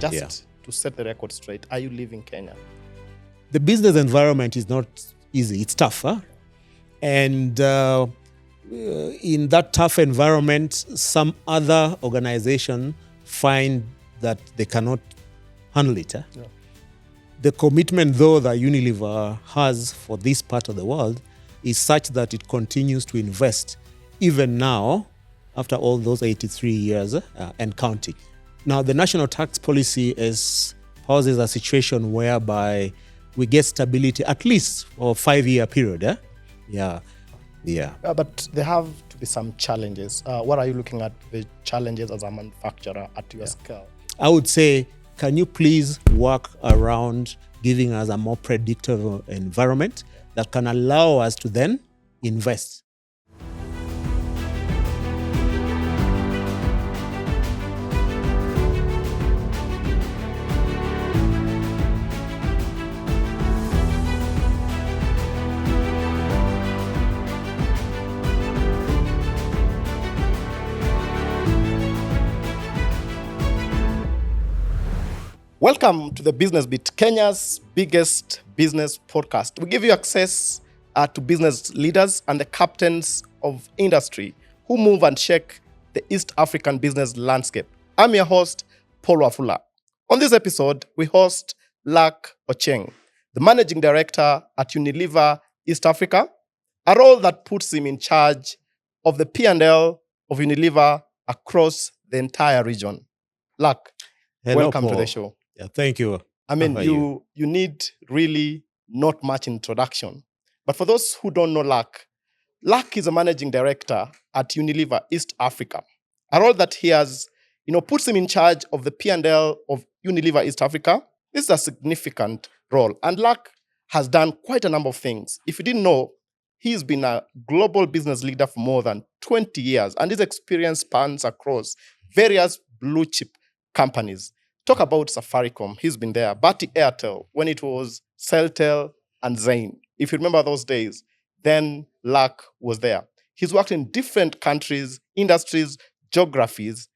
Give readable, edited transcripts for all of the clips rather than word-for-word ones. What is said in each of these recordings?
Just to set the record straight, are you leaving Kenya? The business environment is not easy. It's tough. And in that tough environment, some other organization find that they cannot handle it. The commitment, though, that Unilever has for this part of the world is such that it continues to invest even now, after all those 83 years and counting. Now, the national tax policy poses a situation whereby we get stability at least for a 5-year period. But there have to be some challenges. What are you looking at the challenges as a manufacturer at your scale? I would say, can you please work around giving us a more predictable environment that can allow us to then invest? Welcome to the Business Beat, Kenya's biggest business podcast. We give you access to business leaders and the captains of industry who move and shake the East African business landscape. I'm your host, Paul Wafula. On this episode, we host Luck Ochieng, the managing director at Unilever East Africa, a role that puts him in charge of the P&L of Unilever across the entire region. Luck, welcome Paul. to the show. Yeah, thank you. I mean, you need really not much introduction. But for those who don't know Luck is a managing director at Unilever East Africa, a role that he has, puts him in charge of the P&L of Unilever East Africa. This is a significant role. And Luck has done quite a number of things. If you didn't know, he's been a global business leader for more than 20 years, and his experience spans across various blue chip companies. Talk about Safaricom. He's been there. Bati Airtel, when it was Celtel and Zain. If you remember those days, then Luck was there. He's worked in different countries, industries, geographies,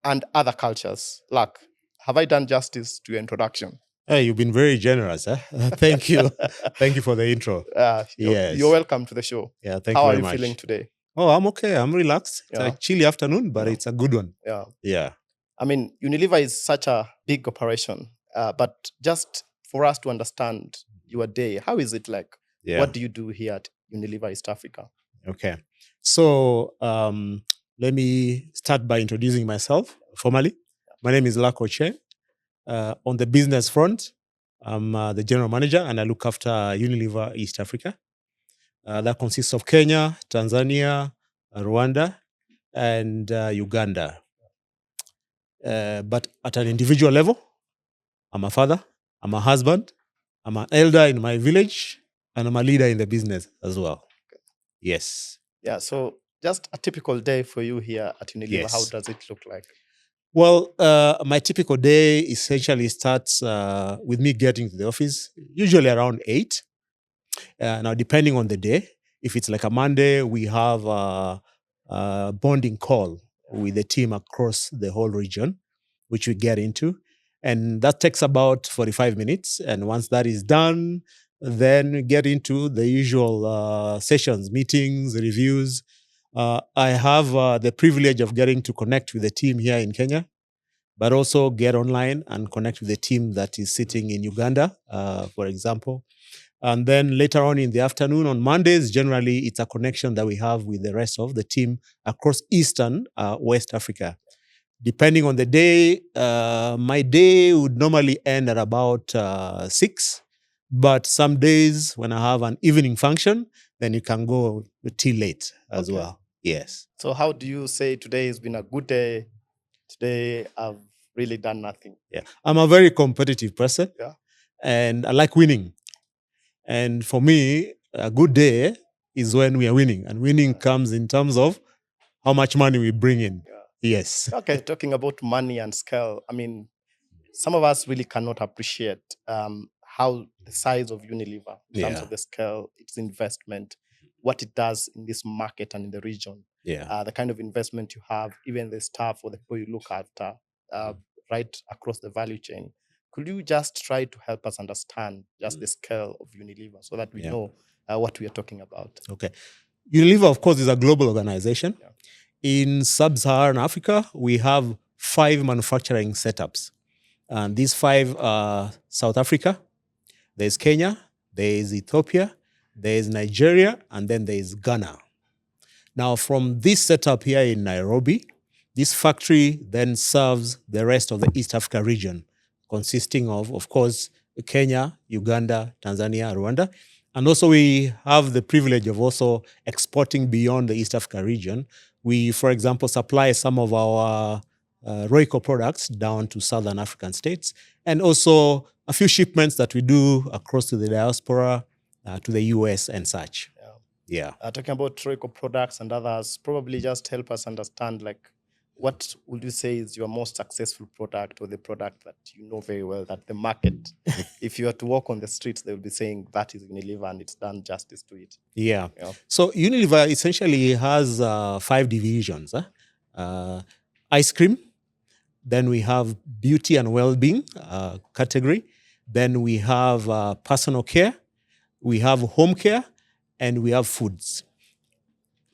and other cultures. Luck, have I done justice to your introduction? Hey, you've been very generous. Thank you. Thank you for the intro. Yes. You're welcome to the show. Yeah, thank How you are very you much. feeling today? Oh, I'm okay. I'm relaxed. It's Yeah. a chilly afternoon, but it's a good one. Yeah. I mean, Unilever is such a big operation, but just for us to understand your day, how is it like? Yeah. What do you do here at Unilever East Africa? Okay. So let me start by introducing myself formally. My name is Luck Ochieng. On the business front, I'm the general manager and I look after Unilever East Africa. That consists of Kenya, Tanzania, Rwanda, and Uganda. But at an individual level, I'm a father, I'm a husband, I'm an elder in my village, and I'm a leader in the business as well. Yes. Yeah, so just a typical day for you here at Unilever, Yes. How does it look like? Well, my typical day essentially starts with me getting to the office, usually around 8. Now, depending on the day, if it's like a Monday, we have a bonding call with the team across the whole region, which we get into. And that takes about 45 minutes. And once that is done, then we get into the usual sessions, meetings, reviews. I have the privilege of getting to connect with the team here in Kenya, but also get online and connect with the team that is sitting in Uganda, for example. And then later on in the afternoon, on Mondays, generally it's a connection that we have with the rest of the team across Eastern West Africa. Depending on the day, my day would normally end at about 6. But some days when I have an evening function, then you can go till late as well. Yes. So how do you say today has been a good day? Today I've really done nothing. Yeah. I'm a very competitive person. Yeah. And I like winning. And for me, a good day is when we are winning. And winning comes in terms of how much money we bring in. Yeah. Yes. Okay, talking about money and scale, I mean, some of us really cannot appreciate how the size of Unilever, in terms of the scale, its investment, what it does in this market and in the region. Yeah. The kind of investment you have, even the staff or the people you look after. right across the value chain. Could you just try to help us understand just the scale of Unilever so that we know what we are talking about? Okay. Unilever, of course, is a global organization. Yeah. In sub-Saharan Africa, we have 5 manufacturing setups. And these 5 are South Africa, there's Kenya, there's Ethiopia, there's Nigeria, and then there's Ghana. Now, from this setup here in Nairobi, this factory then serves the rest of the East Africa region, consisting of course, Kenya, Uganda, Tanzania, Rwanda. And also we have the privilege of also exporting beyond the East Africa region. We, for example, supply some of our Royco products down to Southern African states, and also a few shipments that we do across to the diaspora, to the US and such. Yeah. Talking about Royco products and others, probably just help us understand, like, what would you say is your most successful product, or the product that you know very well that the market, if you were to walk on the streets, they would be saying that is Unilever and it's done justice to it? Yeah. So Unilever essentially has 5 divisions. Ice cream, then we have beauty and well-being category, then we have personal care, we have home care, and we have foods.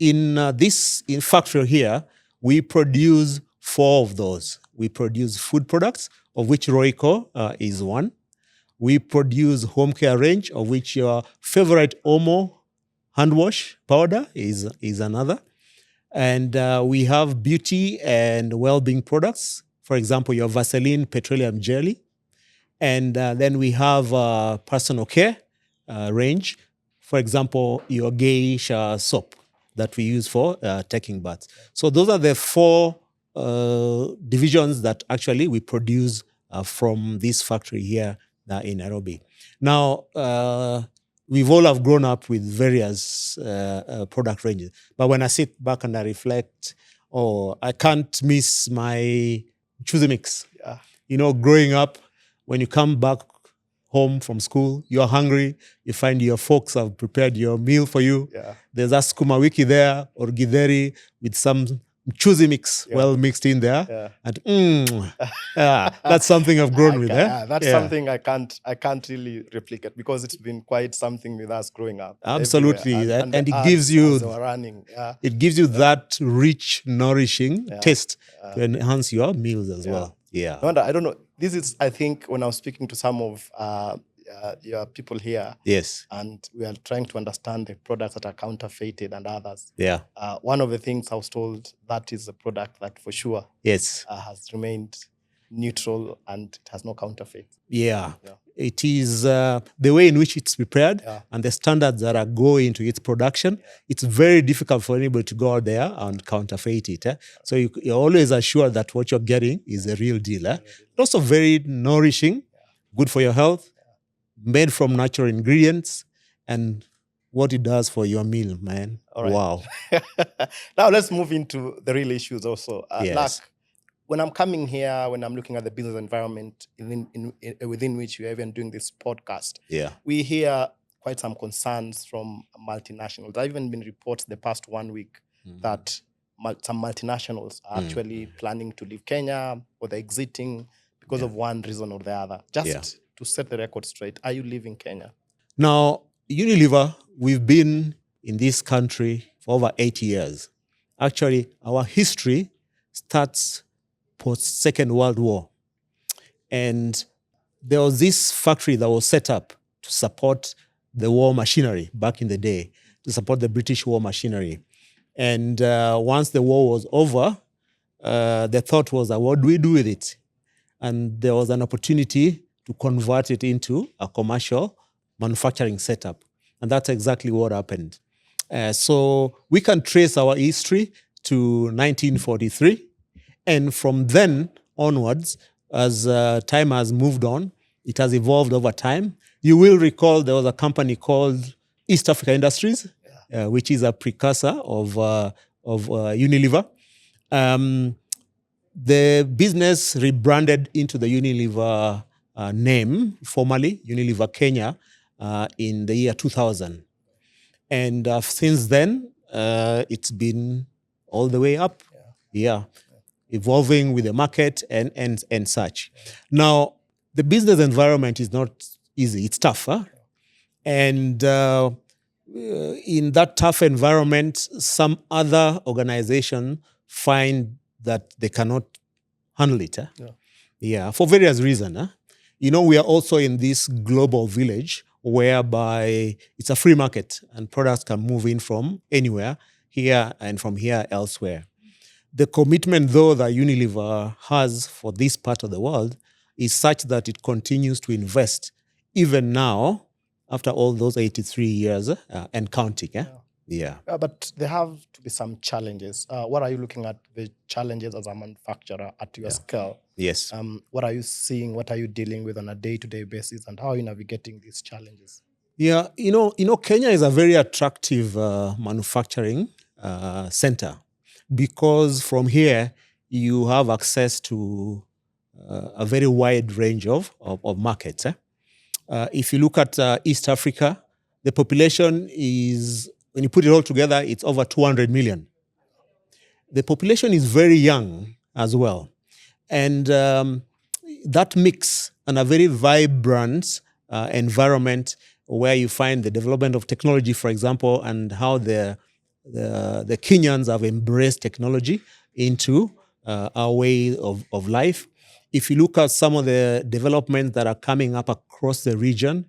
In this factory here, we produce 4 of those. We produce food products, of which Royco is one. We produce home care range, of which your favorite Omo hand wash powder is another. And we have beauty and well-being products. For example, your Vaseline petroleum jelly. And then we have personal care range. For example, your Geisha soap that we use for taking baths. So those are the 4 divisions that actually we produce from this factory here in Nairobi. Now, we've all have grown up with various product ranges. But when I sit back and I reflect, I can't miss my Choosy Mix. Yeah. You know, growing up, when you come back home from school, you're hungry, you find your folks have prepared your meal for you. Yeah. There's a sukuma wiki there, or githeri with some Choosy Mix well mixed in there. Yeah. And that's something I've grown with. That's something I can't really replicate, because it's been quite something with us growing up. Absolutely. And it gives you that rich, nourishing taste to enhance your meals as well. Yeah. Rwanda, I don't know. This is, I think, when I was speaking to some of your people here. Yes. And we are trying to understand the products that are counterfeited and others. Yeah. One of the things I was told, that is a product that for sure has remained neutral and it has no counterfeit. Yeah. It is the way in which it's prepared and the standards that are going into its production. It's very difficult for anybody to go out there and counterfeit it. So you're always assured that what you're getting is a real deal. Also very nourishing, good for your health, made from natural ingredients, and what it does for your meal, man. All right. Wow. Now let's move into the real issues also. Yes. Luck, when I'm coming here, when I'm looking at the business environment within which we're even doing this podcast, we hear quite some concerns from multinationals. There have even been reports the past 1 week that some multinationals are actually planning to leave Kenya, or they're exiting because of one reason or the other. Just to set the record straight, are you leaving Kenya? Now, Unilever, we've been in this country for over 8 years. Actually, our history starts post-Second World War. And there was this factory that was set up to support the war machinery back in the day, to support the British war machinery. And once the war was over, the thought was, what do we do with it? And there was an opportunity to convert it into a commercial manufacturing setup. And that's exactly what happened. So we can trace our history to 1943. And from then onwards, as time has moved on, it has evolved over time. You will recall there was a company called East Africa Industries, which is a precursor of Unilever. The business rebranded into the Unilever name, formerly Unilever Kenya, in the year 2000. And since then, it's been all the way up. evolving with the market and such. Now, the business environment is not easy. It's tough. Huh? And in that tough environment, some other organization find that they cannot handle it. Huh? Yeah, for various reasons. Huh? We are also in this global village whereby it's a free market and products can move in from anywhere here and from here elsewhere. The commitment, though, that Unilever has for this part of the world is such that it continues to invest even now after all those 83 years and counting. Yeah. But there have to be some challenges. What are you looking at the challenges as a manufacturer at your scale? Yes. What are you seeing? What are you dealing with on a day-to-day basis? And how are you navigating these challenges? Yeah, Kenya is a very attractive manufacturing center because from here you have access to a very wide range of markets. If you look at East Africa, the population is, when you put it all together, it's over 200 million. The population is very young as well. And that mix and a very vibrant environment where you find the development of technology, for example, and how the Kenyans have embraced technology into our way of life. If you look at some of the developments that are coming up across the region,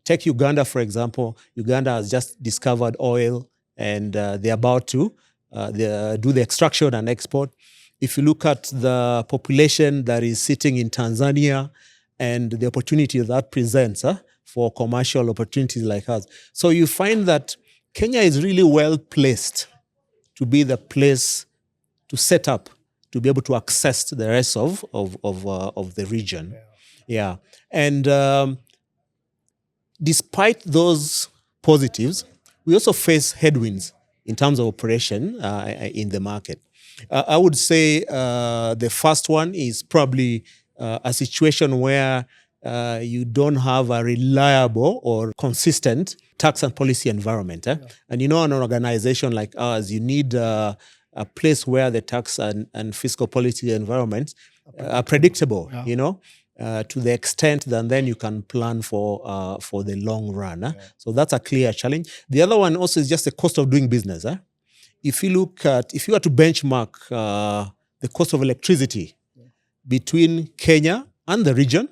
take Uganda, for example. Uganda has just discovered oil and they're about to do the extraction and export. If you look at the population that is sitting in Tanzania and the opportunity that presents for commercial opportunities like us. So you find that Kenya is really well placed to be the place to set up, to be able to access the rest of the region. Yeah. And despite those positives, we also face headwinds in terms of operation in the market. I would say the first one is probably a situation where you don't have a reliable or consistent tax and policy environment. And an organization like ours, you need a place where the tax and fiscal policy environments are predictable, to the extent that then you can plan for the long run. So that's a clear challenge. The other one also is just the cost of doing business. If you were to benchmark the cost of electricity between Kenya and the region,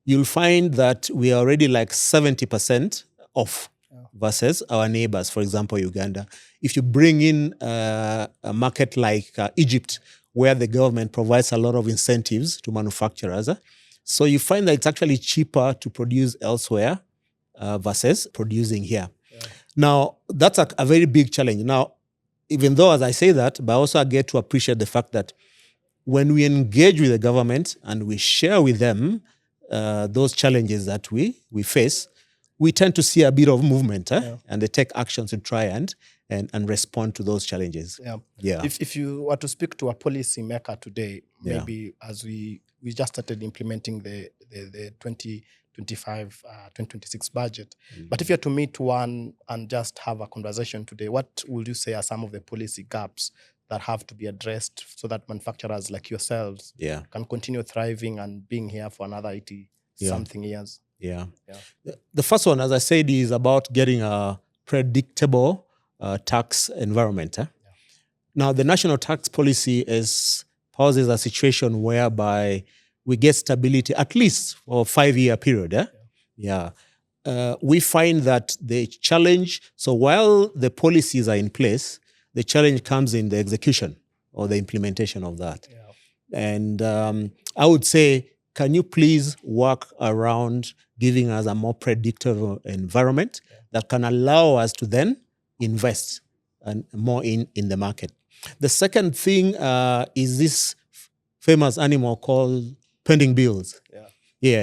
you'll find that we are already like 70% off versus our neighbors, for example, Uganda. If you bring in a market like Egypt, where the government provides a lot of incentives to manufacturers, so you find that it's actually cheaper to produce elsewhere versus producing here. Now, that's a very big challenge. Now, even though, as I say that, but also I get to appreciate the fact that when we engage with the government and we share with them those challenges that we face, we tend to see a bit of movement and they take action to try and respond to those challenges. If you were to speak to a policy maker today, maybe as we just started implementing the 2025, 2026 budget, but if you had to meet one and just have a conversation today, what would you say are some of the policy gaps that have to be addressed so that manufacturers like yourselves can continue thriving and being here for another 80-something years? The first one, as I said, is about getting a predictable tax environment. Now, the national tax policy poses a situation whereby we get stability at least for a 5-year period. We find that the challenge, so while the policies are in place, the challenge comes in the execution or the implementation of that. And I would say, can you please work around giving us a more predictable environment that can allow us to then invest and more in the market? The second thing is this famous animal called pending bills.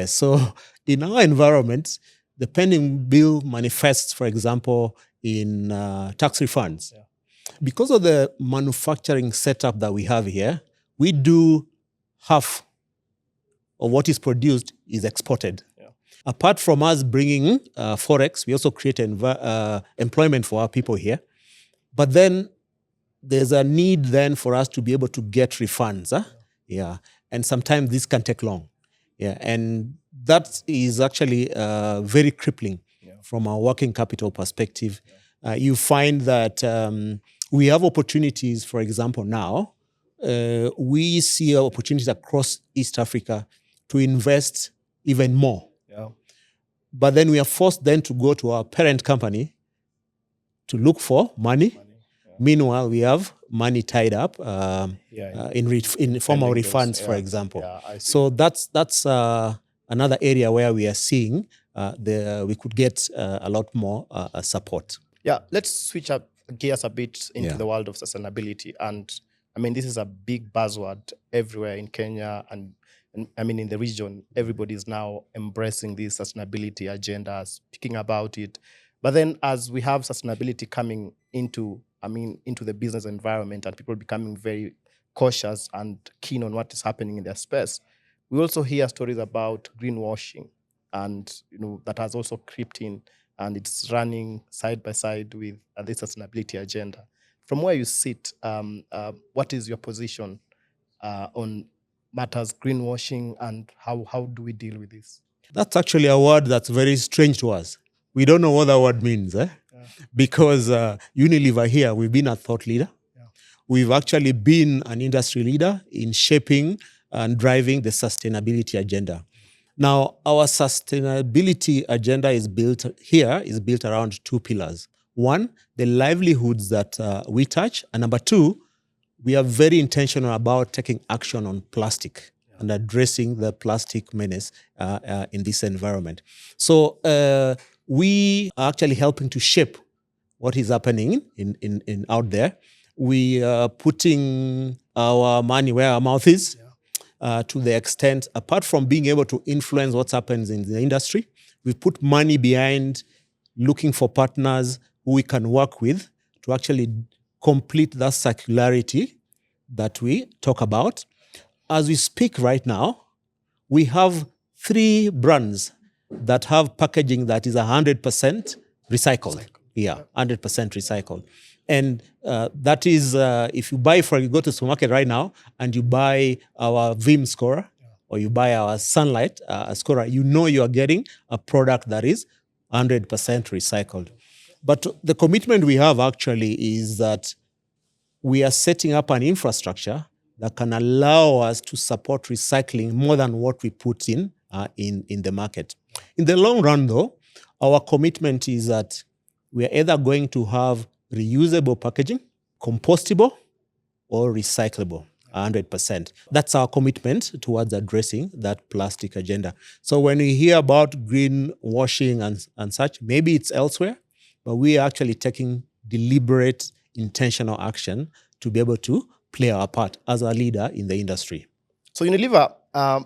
So in our environment, the pending bill manifests, for example, in tax refunds. Because of the manufacturing setup that we have here, we do half of what is produced is exported. Apart from us bringing Forex, we also create employment for our people here. But then there's a need then for us to be able to get refunds. Yeah. And sometimes this can take long. Yeah. And that is actually very crippling from a working capital perspective. You find that we have opportunities, for example, now, we see opportunities across East Africa to invest even more. Yeah. But then we are forced then to go to our parent company to look for money. Meanwhile, we have money tied up in form of refunds, for example. So that's another area where we are seeing we could get a lot more support. Yeah, let's switch up gears a bit into the world of sustainability. And I mean, this is a big buzzword everywhere in Kenya and I mean, in the region. Everybody is now embracing these sustainability agendas, speaking about it. But then as we have sustainability coming into the business environment and people becoming very cautious and keen on what is happening in their space, we also hear stories about greenwashing, and that has also crept in, and it's running side by side with the sustainability agenda. From where you sit, what is your position on matters greenwashing, and how do we deal with this? That's actually a word that's very strange to us. We don't know what that word means, because Unilever here, we've been a thought leader. We've actually been an industry leader in shaping and driving the sustainability agenda. Now, our sustainability agenda is built around two pillars. One, the livelihoods that we touch. And number two, we are very intentional about taking action on plastic and addressing the plastic menace in this environment. So we are actually helping to shape what is happening in out there. We are putting our money where our mouth is. To the extent, apart from being able to influence what happens in the industry, we put money behind looking for partners who we can work with to actually complete that circularity that we talk about. As we speak right now, we have 3 brands that have packaging that is 100% recycled. Yeah, 100% recycled. And that is, if you go to the supermarket right now and you buy our Vim scorer or you buy our Sunlight scorer, you are getting a product that is 100% recycled. But the commitment we have actually is that we are setting up an infrastructure that can allow us to support recycling more than what we put in the market. In the long run, though, our commitment is that we are either going to have reusable packaging, compostable, or recyclable, 100%. That's our commitment towards addressing that plastic agenda. So when we hear about greenwashing and such, maybe it's elsewhere, but we are actually taking deliberate, intentional action to be able to play our part as a leader in the industry. So Unilever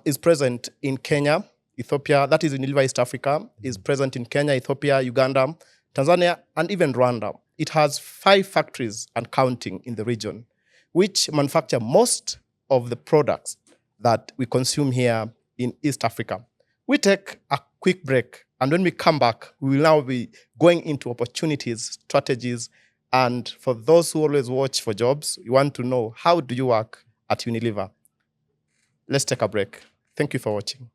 is present in Kenya, Ethiopia, that is Unilever East Africa, is present in Kenya, Ethiopia, Uganda, Tanzania, and even Rwanda. It has 5 factories and counting in the region, which manufacture most of the products that we consume here in East Africa. We take a quick break, and when we come back, we will now be going into opportunities, strategies, and for those who always watch for jobs, we want to know, how do you work at Unilever? Let's take a break. Thank you for watching.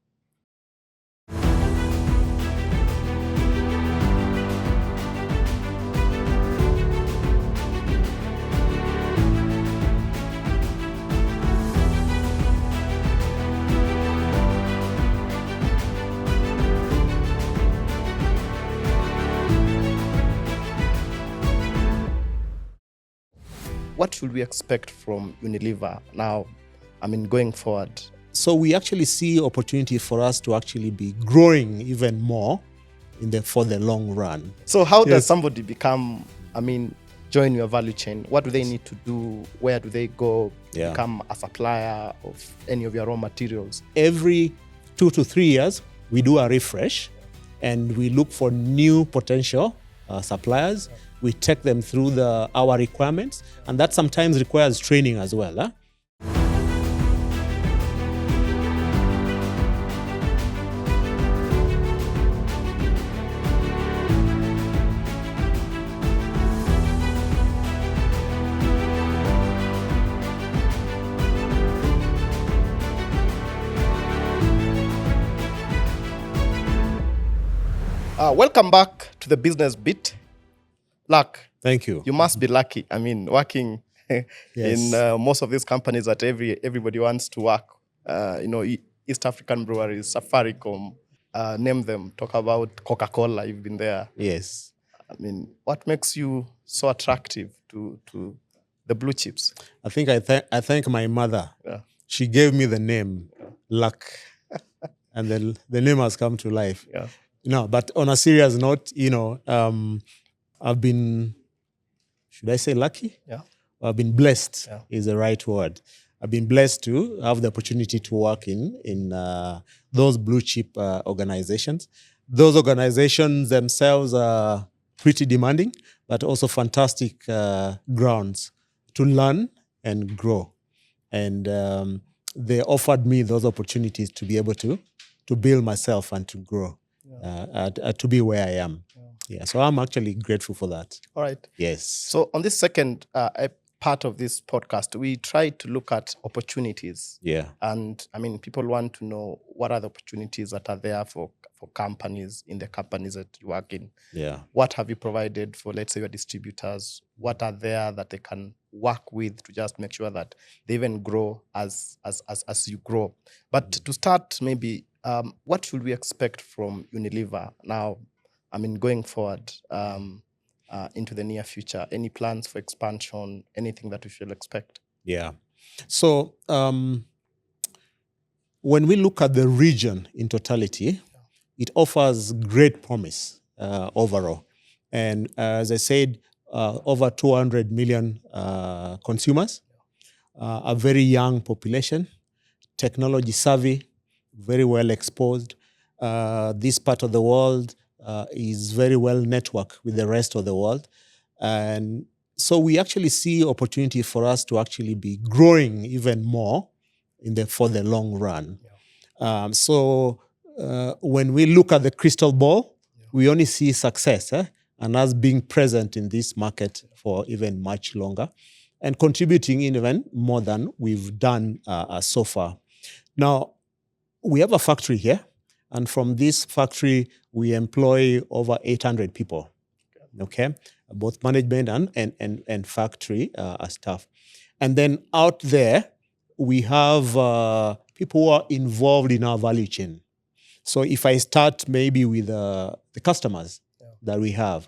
What should we expect from Unilever now, going forward? So we actually see opportunity for us to actually be growing even more for the long run. So how does somebody join your value chain? What do they need to do? Where do they go to become a supplier of any of your raw materials? Every 2 to 3 years, we do a refresh and we look for new potential suppliers. We take them through our requirements, and that sometimes requires training as well. Welcome back to the business bit. Luck, Thank you. you must be lucky. I mean, working Yes. in most of these companies that everybody wants to work. East African breweries, Safaricom, name them. Talk about Coca-Cola. You've been there. Yes. I mean, what makes you so attractive to the blue chips? I think I thank my mother. Yeah. She gave me the name Luck, and the name has come to life. Yeah. But on a serious note, I've been, should I say lucky? Yeah. I've been blessed, Yeah. is the right word. I've been blessed to have the opportunity to work in those blue chip organizations. Those organizations themselves are pretty demanding, but also fantastic grounds to learn and grow. And they offered me those opportunities to be able to build myself and to grow, to be where I am. Yeah, so I'm actually grateful for that. All right. Yes. So on this second part of this podcast, we try to look at opportunities. Yeah. And I mean, people want to know what are the opportunities that are there for companies in the companies that you work in. Yeah. What have you provided for, let's say, your distributors? What are there that they can work with to just make sure that they even grow as you grow? But to start, maybe what should we expect from Unilever now? I mean, going forward into the near future, any plans for expansion, anything that we should expect? Yeah. So when we look at the region in totality, it offers great promise overall. And as I said, over 200 million consumers, a very young population, technology savvy, very well exposed. This part of the world is very well networked with the rest of the world. And so we actually see opportunity for us to actually be growing even more for the long run. Yeah. So when we look at the crystal ball, we only see success and us being present in this market for even much longer and contributing in even more than we've done so far. Now, we have a factory here, and from this factory, we employ over 800 people, okay? Both management and factory staff. And then out there, we have people who are involved in our value chain. So if I start maybe with the customers that we have,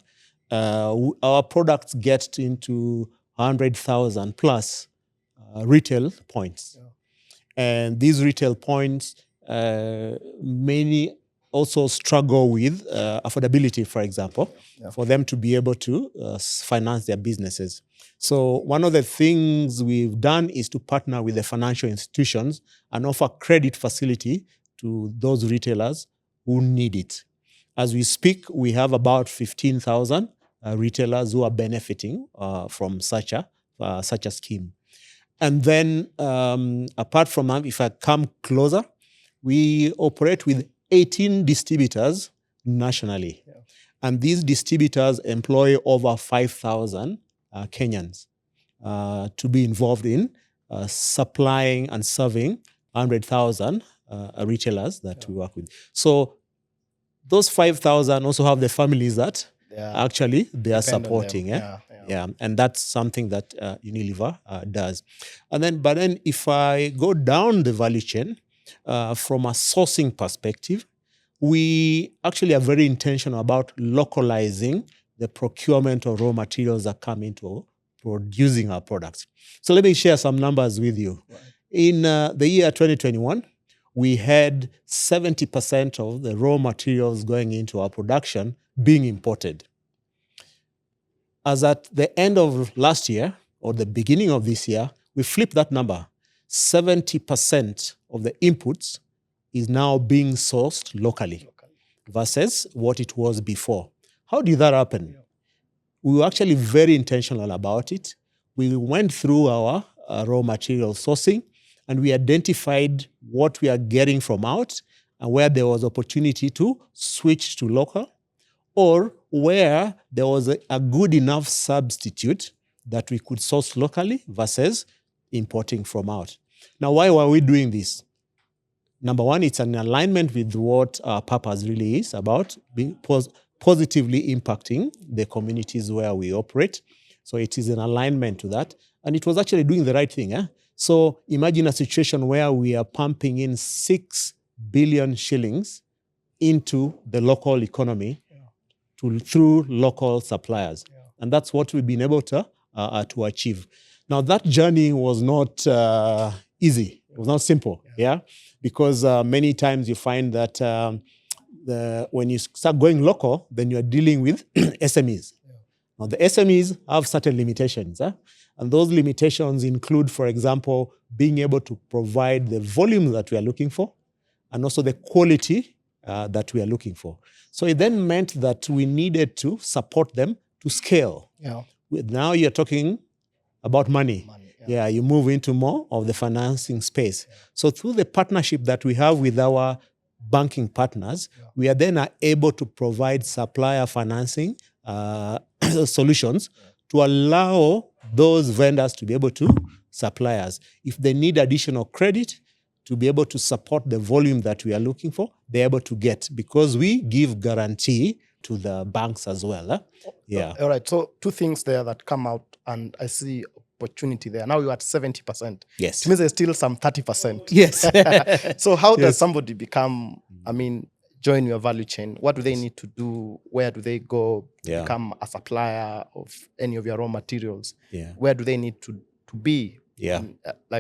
our products get into 100,000 plus retail points. Yeah. And these retail points, many also struggle with affordability, for example, for them to be able to finance their businesses. So one of the things we've done is to partner with the financial institutions and offer credit facility to those retailers who need it. As we speak, we have about 15,000 retailers who are benefiting from such a scheme. And then apart from that, if I come closer, we operate with 18 distributors nationally. Yeah. And these distributors employ over 5,000 Kenyans to be involved in supplying and serving 100,000 retailers that we work with. So those 5,000 also have the families that actually they are supporting. Yeah. And that's something that Unilever does. But then if I go down the value chain, from a sourcing perspective, we actually are very intentional about localizing the procurement of raw materials that come into producing our products. So let me share some numbers with you. Right. In the year 2021, we had 70% of the raw materials going into our production being imported. As at the end of last year, or the beginning of this year, we flipped that number. 70% of the inputs is now being sourced locally versus what it was before. How did that happen? We were actually very intentional about it. We went through our raw material sourcing and we identified what we are getting from out and where there was opportunity to switch to local or where there was a good enough substitute that we could source locally versus importing from out. Now, why were we doing this? Number one, it's an alignment with what our purpose really is about, positively impacting the communities where we operate. So it is an alignment to that. And it was actually doing the right thing. So imagine a situation where we are pumping in 6 billion shillings into the local economy through local suppliers. And that's what we've been able to achieve. Now, that journey was not easy. It was not simple, because many times you find that when you start going local, then you're dealing with SMEs. Now, the SMEs have certain limitations, and those limitations include, for example, being able to provide the volume that we are looking for and also the quality that we are looking for. So it then meant that we needed to support them to scale. Now you're talking about money. You move into more of the financing space. So through the partnership that we have with our banking partners, we are then able to provide supplier financing solutions to allow those vendors to be able to supply us. If they need additional credit to be able to support the volume that we are looking for, they're able to get, because we give guarantee to the banks as well. All right. So 2 things there that come out, and I see opportunity there. Now you're at 70%. Yes. It means there's still some 30%. Yes. So how does somebody join your value chain? What do they need to do? Where do they go to become a supplier of any of your raw materials? Where do they need to be? And,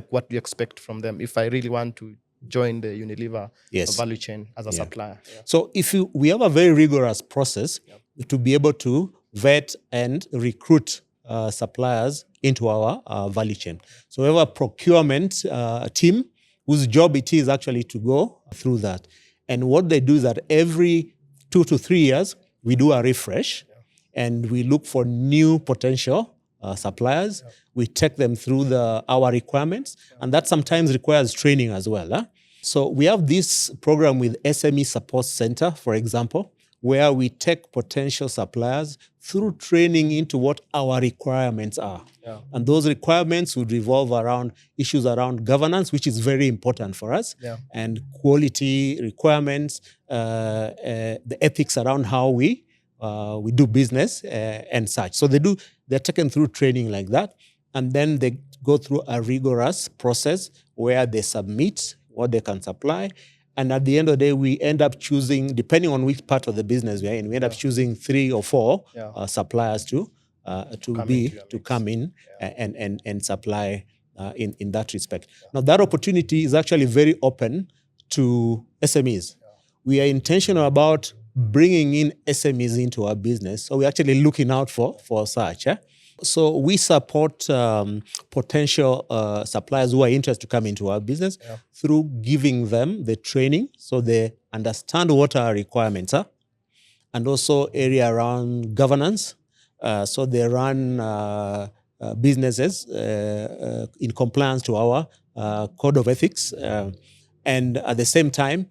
what do you expect from them if I really want to join the Unilever value chain as a supplier? So we have a very rigorous process to be able to vet and recruit suppliers into our value chain. So we have a procurement team whose job it is actually to go through that. And what they do is that every 2 to 3 years, we do a refresh and we look for new potential suppliers. We take them through our requirements, and that sometimes requires training as well. So we have this program with SME Support Center, for example, where we take potential suppliers through training into what our requirements are. And those requirements would revolve around issues around governance, which is very important for us, and quality requirements, the ethics around how we do business and such. So they're taken through training like that, and then they go through a rigorous process where they submit what they can supply. And at the end of the day, we end up choosing, depending on which part of the business we're in, we end up choosing 3 or 4 suppliers to come in and supply in that respect. Now, that opportunity is actually very open to SMEs. We are intentional about bringing in SMEs into our business, so we're actually looking out for such. So we support potential suppliers who are interested to come into our business through giving them the training so they understand what our requirements are, and also area around governance. So they run businesses in compliance to our code of ethics, and at the same time,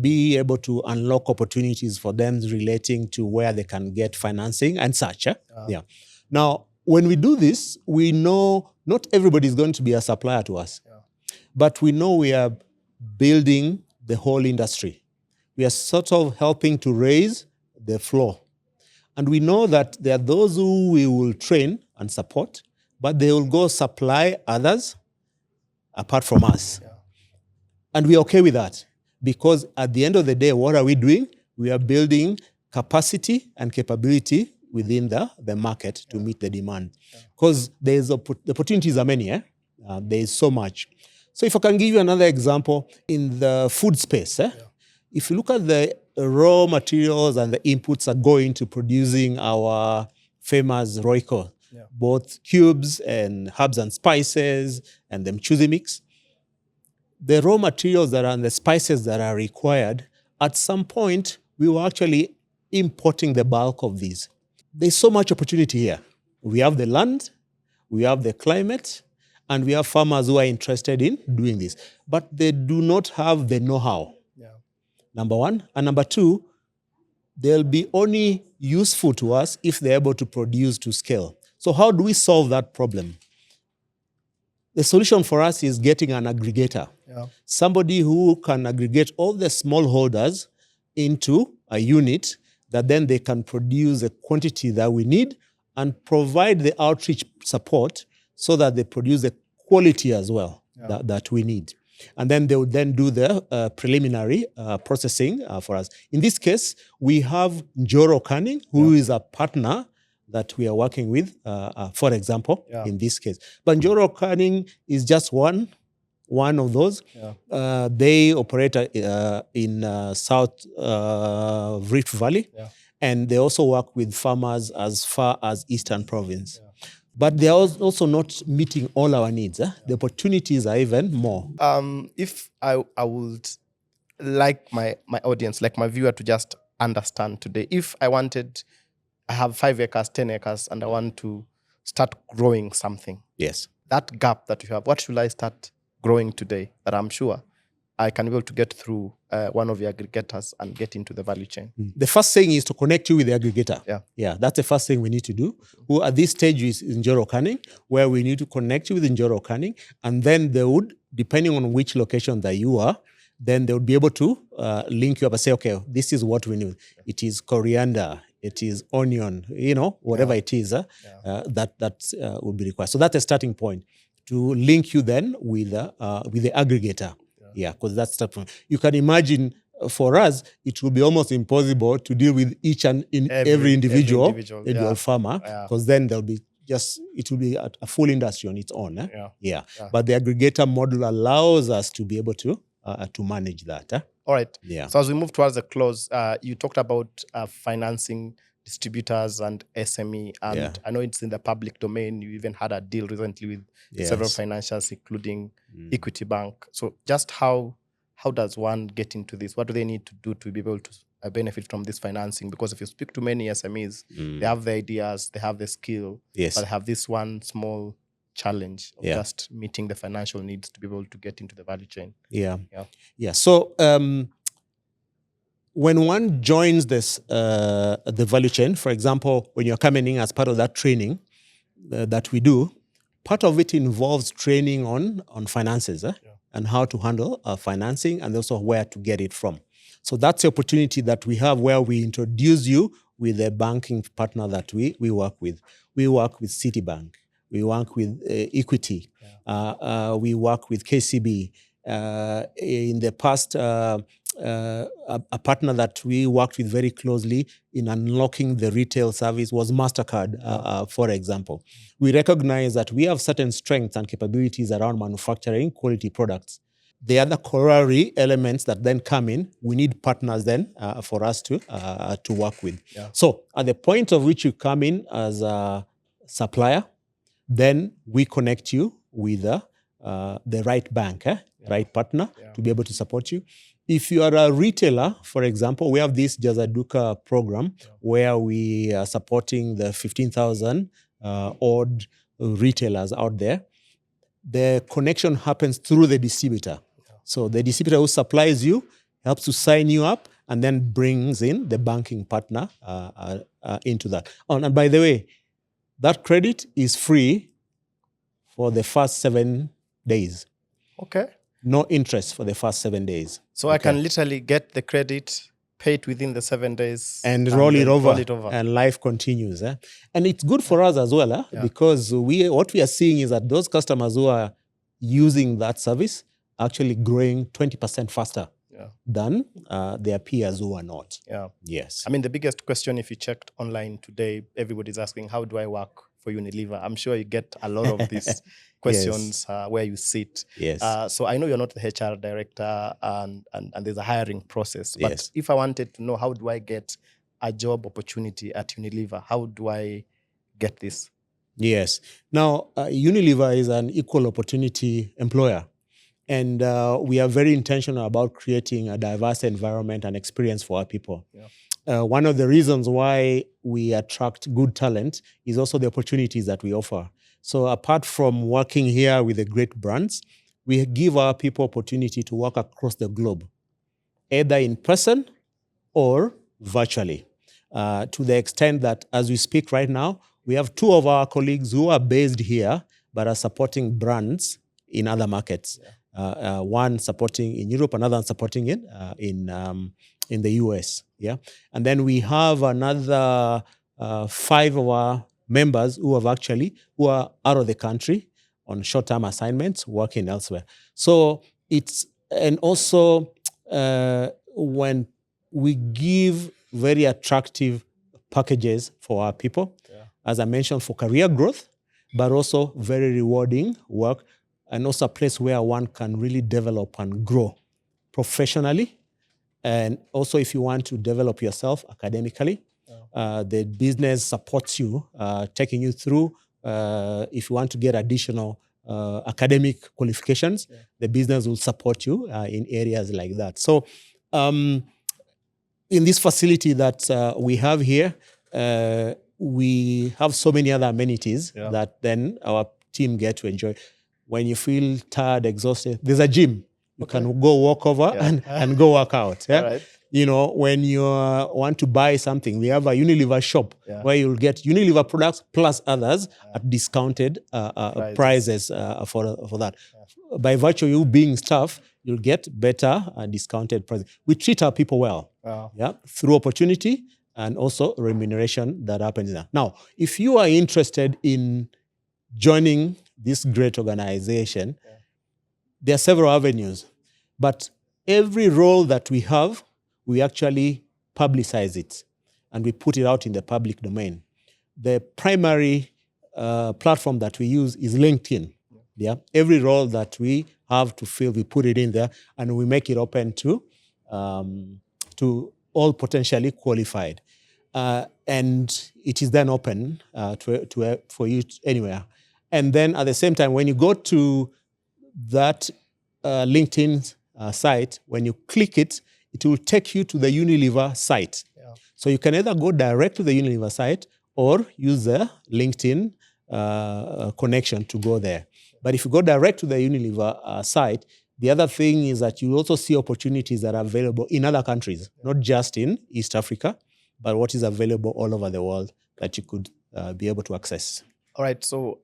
be able to unlock opportunities for them relating to where they can get financing and such. Now, when we do this, we know not everybody is going to be a supplier to us, but we know we are building the whole industry. We are sort of helping to raise the floor. And we know that there are those who we will train and support, but they will go supply others apart from us. And we're okay with that, because at the end of the day, what are we doing? We are building capacity and capability within the market to meet the demand. Because the opportunities are many. There is so much. So if I can give you another example, in the food space, if you look at the raw materials and the inputs that go into producing our famous Royco, both cubes and herbs and spices and the mchuzi mix, the raw materials that are and the spices that are required, at some point, we were actually importing the bulk of these. There's so much opportunity here. We have the land, we have the climate, and we have farmers who are interested in doing this. But they do not have the know-how, number one. And number two, they'll be only useful to us if they're able to produce to scale. So how do we solve that problem? The solution for us is getting an aggregator, somebody who can aggregate all the smallholders into a unit that then they can produce a quantity that we need and provide the outreach support so that they produce the quality as well that we need. And then they would then do the preliminary processing for us. In this case, we have Njoro Canning, who is a partner that we are working with, for example, in this case. But Njoro Canning is just one of those. They operate in South Rift Valley, and they also work with farmers as far as Eastern Province. But they are also not meeting all our needs. The opportunities are even more. If I would like my audience, like my viewer, to just understand today, if I have 5 acres, 10 acres, and I want to start growing something. Yes. That gap that you have, what should I start growing today that I'm sure I can be able to get through one of your aggregators and get into the value chain? The first thing is to connect you with the aggregator. Yeah, that's the first thing we need to do. Who at this stage is Njoro Canning, where we need to connect you with Njoro Canning, and then they would, depending on which location that you are, then they would be able to link you up and say, okay, this is what we need. It is coriander, it is onion, whatever it is that would be required. So that's a starting point to link you then with the aggregator. Because that's the point. You can imagine for us, it will be almost impossible to deal with each and every individual farmer, because then it will be a full industry on its own. But the aggregator model allows us to be able to manage that. All right. So as we move towards the close, you talked about financing distributors and SME, and I know it's in the public domain. You even had a deal recently with several financials, including Equity Bank. So just how does one get into this? What do they need to do to be able to benefit from this financing? Because if you speak to many SMEs, they have the ideas, they have the skill, but they have this one small challenge of just meeting the financial needs to be able to get into the value chain. So when one joins this the value chain, for example, when you're coming in as part of that training that we do, part of it involves training on finances and how to handle financing, and also where to get it from. So that's the opportunity that we have, where we introduce you with a banking partner that we work with. We work with Citibank. We work with Equity. We work with KCB. In the past, a partner that we worked with very closely in unlocking the retail service was MasterCard, for example. We recognize that we have certain strengths and capabilities around manufacturing quality products. The other corollary elements that then come in, we need partners then for us to work with. So at the point of which you come in as a supplier, then we connect you with the right bank, right partner to be able to support you. If you are a retailer, for example, we have this Jazaduka program where we are supporting the 15,000 odd retailers out there. The connection happens through the distributor. So the distributor who supplies you helps to sign you up and then brings in the banking partner into that. And by the way, that credit is free for the first 7 days. Okay. No interest for the first 7 days. So I can literally get the credit, pay it within the 7 days. And roll it over. And life continues. And it's good for us as well, because what we are seeing is that those customers who are using that service are actually growing 20% faster than their peers who are not. Yes. I mean, the biggest question, if you checked online today, everybody's asking, how do I work for Unilever? I'm sure you get a lot of these questions where you sit. So I know you're not the HR director and there's a hiring process. But if I wanted to know, how do I get a job opportunity at Unilever? How do I get this? Yes. Now, Unilever is an equal opportunity employer. And we are very intentional about creating a diverse environment and experience for our people. One of the reasons why we attract good talent is also the opportunities that we offer. So apart from working here with the great brands, we give our people opportunity to work across the globe, either in person or virtually, to the extent that as we speak right now, we have 2 of our colleagues who are based here but are supporting brands in other markets. One supporting in Europe, another supporting in in the US. Yeah. And then we have another 5 of our members who are out of the country on short-term assignments working elsewhere. So and also when we give very attractive packages for our people, as I mentioned, for career growth, but also very rewarding work, and also a place where one can really develop and grow professionally. And also, if you want to develop yourself academically, the business supports you, taking you through. If you want to get additional academic qualifications, the business will support you in areas like that. So, in this facility that we have here, we have so many other amenities that then our team get to enjoy. When you feel tired, exhausted, there's a gym. You can go walk over and go work out. Yeah? Right. When you want to buy something, we have a Unilever shop where you'll get Unilever products plus others at discounted prices for that. By virtue of you being staff, you'll get better discounted prices. We treat our people well, through opportunity and also remuneration that happens there. Now, if you are interested in joining this great organization, there are several avenues, but every role that we have, we actually publicize it and we put it out in the public domain. The primary platform that we use is LinkedIn. Yeah, every role that we have to fill, we put it in there, and we make it open to all potentially qualified, and it is then open for you anywhere. And then at the same time, when you go to that LinkedIn site, when you click it, it will take you to the Unilever site. So you can either go direct to the Unilever site or use the LinkedIn connection to go there. But if you go direct to the Unilever site, the other thing is that you also see opportunities that are available in other countries, not just in East Africa, but what is available all over the world that you could be able to access. All right. So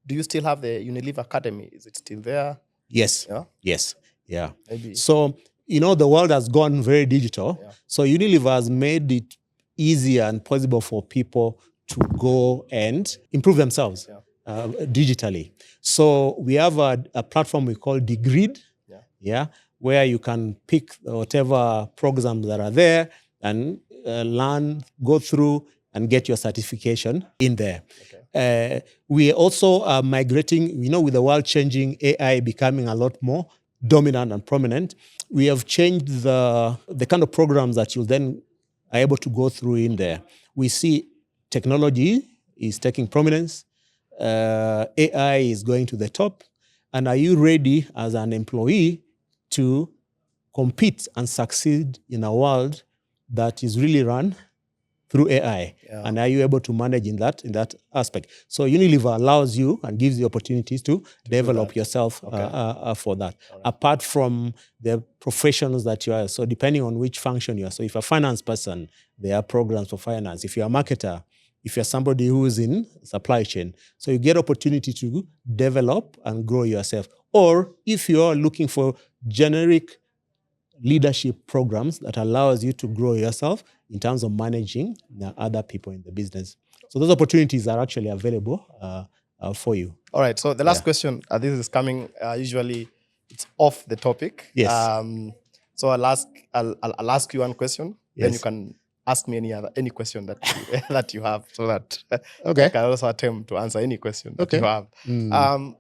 do you still have the Unilever Academy? Is it still there? Yes. Yeah? Yes. Yeah. Maybe. So, the world has gone very digital. Yeah. So Unilever has made it easier and possible for people to go and improve themselves digitally. So we have a platform we call The Grid, where you can pick whatever programs that are there and learn, go through, and get your certification in there. Okay. We also are migrating, with the world changing, AI becoming a lot more dominant and prominent. We have changed the kind of programs that you then are able to go through in there. We see technology is taking prominence. AI is going to the top. And are you ready as an employee to compete and succeed in a world that is really run through AI? Yeah. And are you able to manage in that aspect? So Unilever allows you and gives you opportunities to develop yourself for that. Right. Apart from the professions that you are, so depending on which function you are. So if you're a finance person, there are programs for finance. If you're a marketer, if you're somebody who is in supply chain, so you get opportunity to develop and grow yourself. Or if you're looking for generic leadership programs that allows you to grow yourself in terms of managing the other people in the business. So those opportunities are actually available for you. All right. So the last question, this is coming, usually it's off the topic. Yes. So I'll ask you one question. Yes. Then you can ask me any question that that you have, so that I can also attempt to answer any question that you have.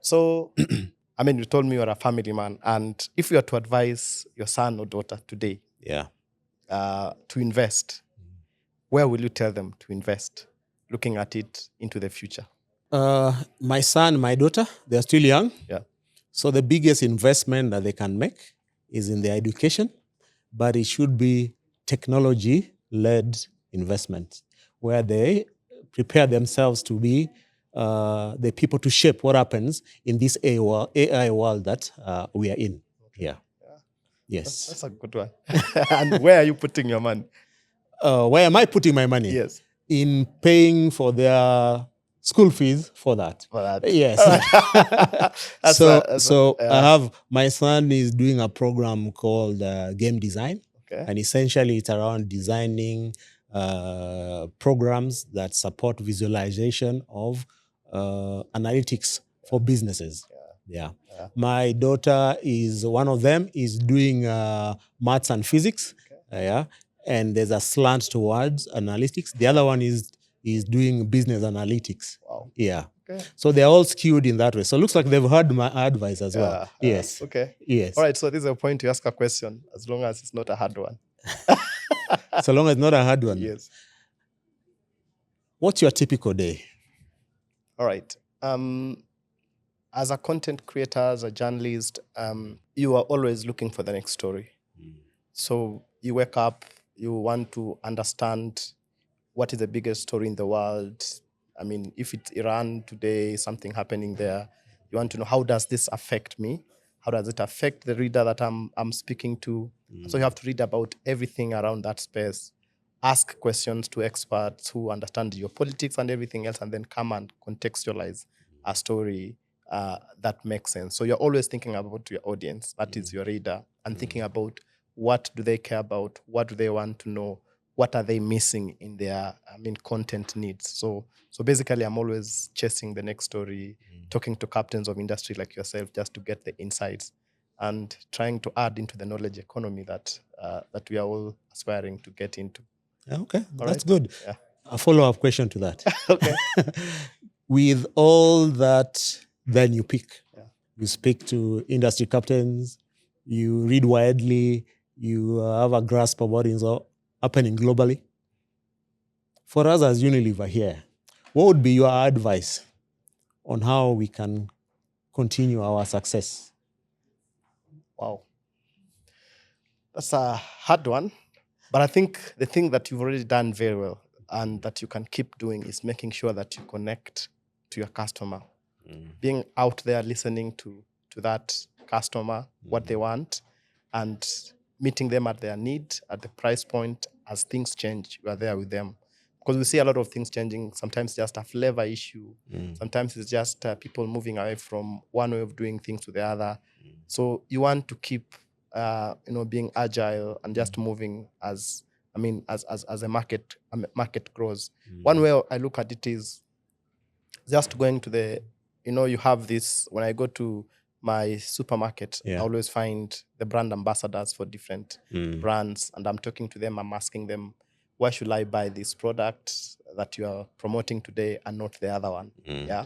So you told me you're a family man, and if you were to advise your son or daughter today, to invest, where will you tell them to invest, looking at it into the future? My son, my daughter, they're still young. Yeah. So the biggest investment that they can make is in their education, but it should be technology-led investment, where they prepare themselves to be the people to shape what happens in this AI world that we are in. Yeah. Yes. That's a good one. And where are you putting your money? Where am I putting my money? Yes. In paying for their school fees for that. Yes. I have, my son is doing a program called game design. Okay. And essentially, it's around designing programs that support visualization of analytics for businesses. Yeah. My daughter is one of them, is doing maths and physics. Yeah. And there's a slant towards analytics. The other one is doing business analytics. Wow. Yeah. Okay. So they're all skewed in that way. So it looks like they've heard my advice as well. Yes. Okay. Yes. All right. So this is a point to ask a question, as long as it's not a hard one. So long as it's not a hard one. Yes. What's your typical day? All right. As a content creator, as a journalist, you are always looking for the next story. So you wake up, you want to understand what is the biggest story in the world. I mean, if it's Iran today, something happening there, you want to know, how does this affect me? How does it affect the reader that I'm speaking to? So you have to read about everything around that space, ask questions to experts who understand your politics and everything else, and then come and contextualize a story that makes sense. So you're always thinking about your audience, that is your reader, and thinking about what do they care about, what do they want to know, what are they missing in their content needs. So basically, I'm always chasing the next story, talking to captains of industry like yourself, just to get the insights and trying to add into the knowledge economy that we are all aspiring to get into. Okay, All that's right? good. Yeah. A follow-up question to that. Okay. With all that, then you pick. Yeah. You speak to industry captains, you read widely, you have a grasp of what is happening globally. For us as Unilever here, what would be your advice on how we can continue our success? Wow. That's a hard one. But I think the thing that you've already done very well and that you can keep doing is making sure that you connect to your customer. Being out there listening to that customer, what they want, and meeting them at their need, at the price point. As things change, you are there with them. Because we see a lot of things changing, sometimes just a flavor issue. Sometimes it's just people moving away from one way of doing things to the other. So you want to keep being agile and just moving as a market grows. One way I look at it is just going to the, you have this, when I go to my supermarket, I always find the brand ambassadors for different brands, and I'm talking to them, I'm asking them, why should I buy this product that you are promoting today and not the other one? Yeah.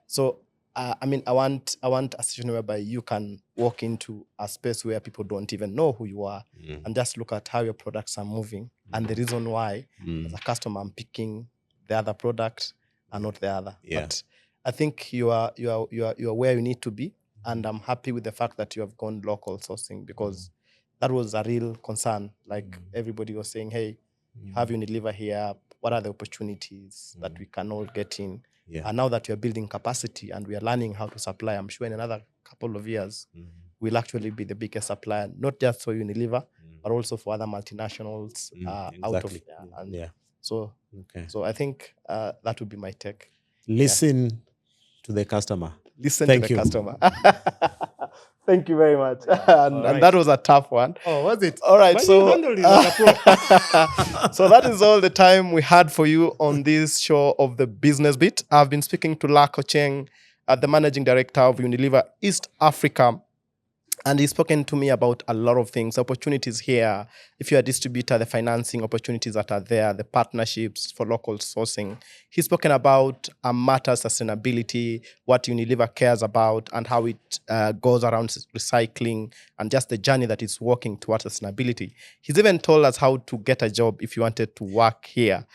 So I want a situation whereby you can walk into a space where people don't even know who you are, and just look at how your products are moving and the reason why, as a customer, I'm picking the other product and not the other. But I think you are where you need to be, and I'm happy with the fact that you have gone local sourcing, because that was a real concern. Like everybody was saying, hey, you have Unilever here, what are the opportunities that we can all get in? And now that you're building capacity and we are learning how to supply, I'm sure in another couple of years, we'll actually be the biggest supplier, not just for Unilever, but also for other multinationals out of So I think that would be my take. Listen to the customer. Listen Thank to the you. customer. Thank you very much. And that was a tough one. Oh, was it? All right. But So, you handled it like a pro. so that is all the time we had for you on this show of The Business Bit. I've been speaking to Luck Ochieng, the managing director of Unilever East Africa. And he's spoken to me about a lot of things, opportunities here. If you're a distributor, the financing opportunities that are there, the partnerships for local sourcing. He's spoken about matter sustainability, what Unilever cares about, and how it goes around recycling, and just the journey that is walking towards sustainability. He's even told us how to get a job if you wanted to work here,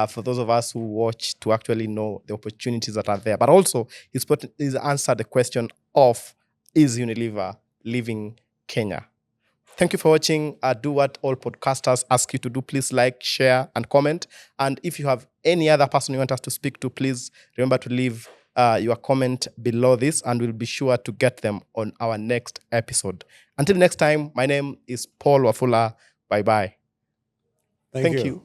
for those of us who watch, to actually know the opportunities that are there. But also, he's answered the question of, is Unilever leaving Kenya? Thank you for watching. Do what all podcasters ask you to do. Please like, share, and comment. And if you have any other person you want us to speak to, please remember to leave your comment below this, and we'll be sure to get them on our next episode. Until next time, my name is Paul Wafula. Bye-bye. Thank you.